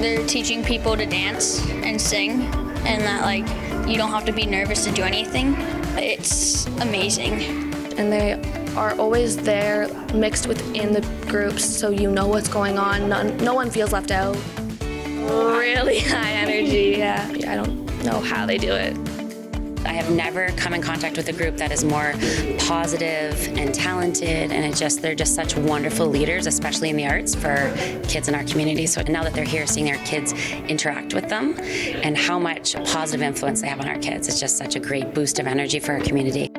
They're teaching people to dance and sing, and that like you don't have to be nervous to do anything. It's amazing. And they are always there, mixed within the groups, so you know what's going on. No one feels left out. Really high energy, yeah. I don't know how they do it. I have never come in contact with a group that is more positive and talented, and they're just such wonderful leaders, especially in the arts, for kids in our community. So now that they're here, seeing their kids interact with them and how much positive influence they have on our kids, it's just such a great boost of energy for our community.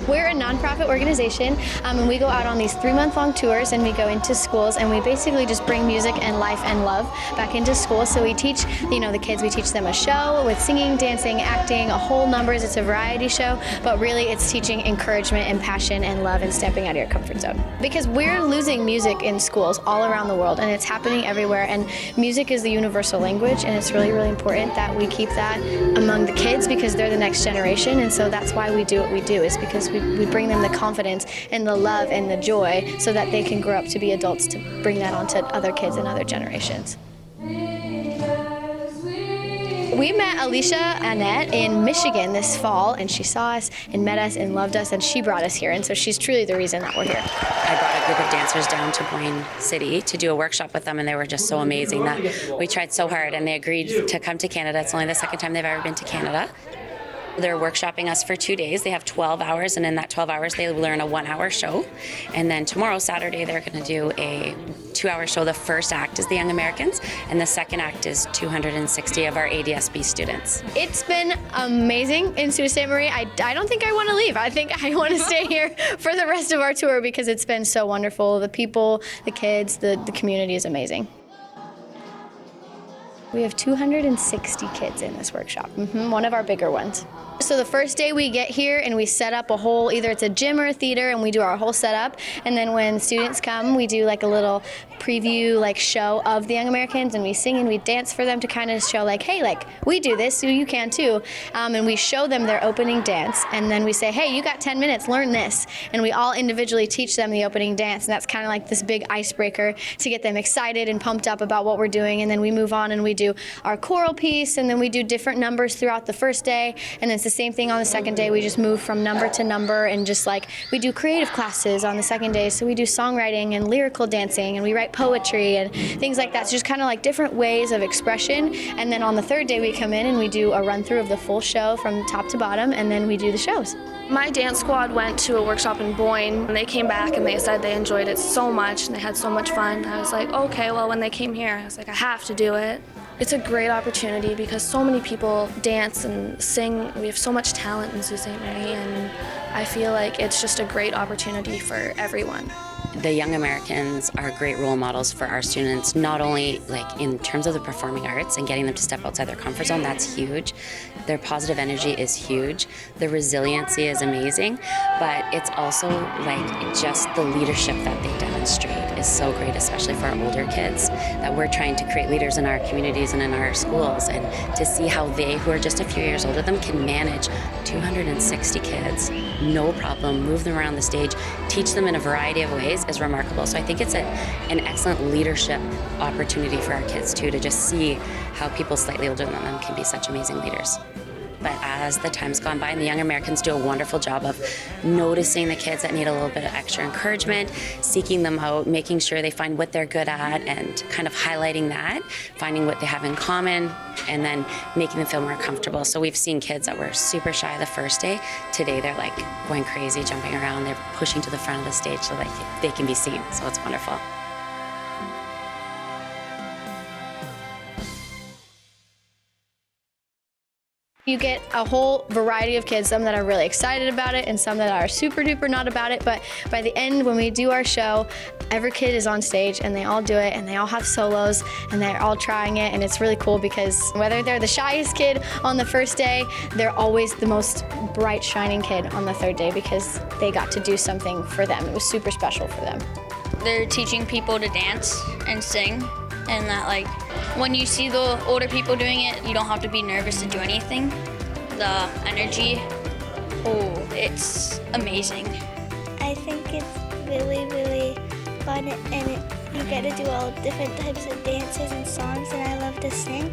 We're a nonprofit organization, and we go out on these 3-month-long tours, and we go into schools, and we basically just bring music and life and love back into school. So we teach, the kids, we teach them a show with singing, dancing, acting, a whole numbers. It's a variety show, but really it's teaching encouragement and passion and love and stepping out of your comfort zone. Because we're losing music in schools all around the world, and it's happening everywhere, and music is the universal language, and it's really, really important that we keep that among the kids because they're the next generation, and so that's why we do what we do, is because we bring them the confidence and the love and the joy so that they can grow up to be adults to bring that on to other kids and other generations. We met Alicia Annette in Michigan this fall, and she saw us and met us and loved us, and she brought us here, and so she's truly the reason that we're here. I brought a group of dancers down to Boyne City to do a workshop with them, and they were just so amazing that we tried so hard, and they agreed to come to Canada. It's only the second time they've ever been to Canada. They're workshopping us for 2 days. They have 12 hours, and in that 12 hours, they learn a 1-hour show. And then tomorrow, Saturday, they're going to do a 2-hour show. The first act is the Young Americans, and the second act is 260 of our ADSB students. It's been amazing in Sault Ste. Marie. I don't think I want to leave. I think I want to stay here for the rest of our tour because it's been so wonderful. The people, the kids, the community is amazing. We have 260 kids in this workshop, one of our bigger ones. So the first day we get here and we set up a whole, either it's a gym or a theater, and we do our whole setup. And then when students come, we do like a little preview show of the Young Americans, and we sing and we dance for them to kind of show hey, we do this, so you can too. And we show them their opening dance, and then we say, hey, you got 10 minutes, learn this. And we all individually teach them the opening dance, and that's kind of like this big icebreaker to get them excited and pumped up about what we're doing. And then we move on and we do our choral piece, and then we do different numbers throughout the first day, and then it's the same thing on the second day. We just move from number to number, and just we do creative classes on the second day, so we do songwriting and lyrical dancing, and we write poetry and things like that. So just kind of different ways of expression. And then on the third day we come in and we do a run through of the full show from top to bottom, and then we do the shows. My dance squad went to a workshop in Boyne, and they came back and they said they enjoyed it so much and they had so much fun. I was like, okay, well, when they came here, I was like, I have to do it. It's a great opportunity because so many people dance and sing. We have so much talent in Sault Ste. Marie, and I feel like it's just a great opportunity for everyone. The Young Americans are great role models for our students, not only in terms of the performing arts and getting them to step outside their comfort zone. That's huge. Their positive energy is huge. The resiliency is amazing, but it's also just the leadership that they demonstrate is so great, especially for our older kids, that we're trying to create leaders in our communities and in our schools, and to see how they, who are just a few years older than them, can manage 260 kids, no problem, move them around the stage, teach them in a variety of ways is remarkable. So I think it's an excellent leadership opportunity for our kids too, to just see how people slightly older than them can be such amazing leaders. But as the time's gone by, and the Young Americans do a wonderful job of noticing the kids that need a little bit of extra encouragement, seeking them out, making sure they find what they're good at, and kind of highlighting that, finding what they have in common, and then making them feel more comfortable. So we've seen kids that were super shy the first day. Today they're going crazy, jumping around. They're pushing to the front of the stage so they can be seen. So it's wonderful. You get a whole variety of kids, some that are really excited about it and some that are super duper not about it. But by the end, when we do our show, every kid is on stage and they all do it, and they all have solos, and they're all trying it. And it's really cool because whether they're the shyest kid on the first day, they're always the most bright, shining kid on the third day because they got to do something for them. It was super special for them. They're teaching people to dance and sing, and that when you see the older people doing it, you don't have to be nervous to do anything. The energy, it's amazing. I think it's really, really fun, and it's You get to do all different types of dances and songs, and I love to sing.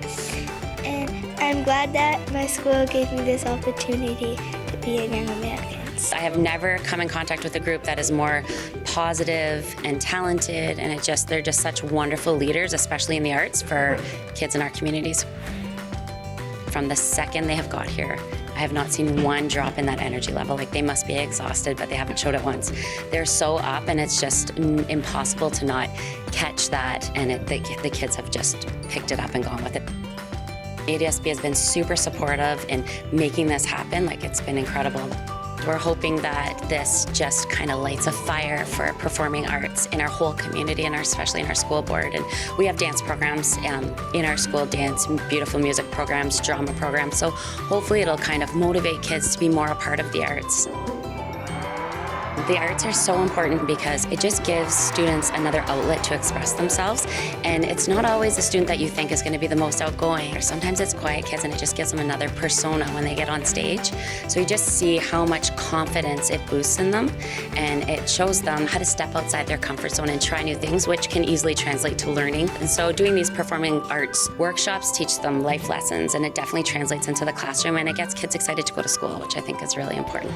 And I'm glad that my school gave me this opportunity to be a Young Americans. I have never come in contact with a group that is more positive and talented, and they're just such wonderful leaders, especially in the arts, for kids in our communities. From the second they have got here, I have not seen one drop in that energy level. Like, they must be exhausted, but they haven't showed it once. They're so up, and it's just impossible to not catch that, and the kids have just picked it up and gone with it. ADSB has been super supportive in making this happen. Like, it's been incredible. We're hoping that this just kind of lights a fire for performing arts in our whole community, and especially in our school board. And we have dance programs in our school, dance, beautiful music programs, drama programs. So hopefully it'll kind of motivate kids to be more a part of the arts. The arts are so important because it just gives students another outlet to express themselves, and it's not always the student that you think is going to be the most outgoing. Or sometimes it's quiet kids, and it just gives them another persona when they get on stage. So you just see how much confidence it boosts in them, and it shows them how to step outside their comfort zone and try new things, which can easily translate to learning. And so doing these performing arts workshops teach them life lessons, and it definitely translates into the classroom, and it gets kids excited to go to school, which I think is really important.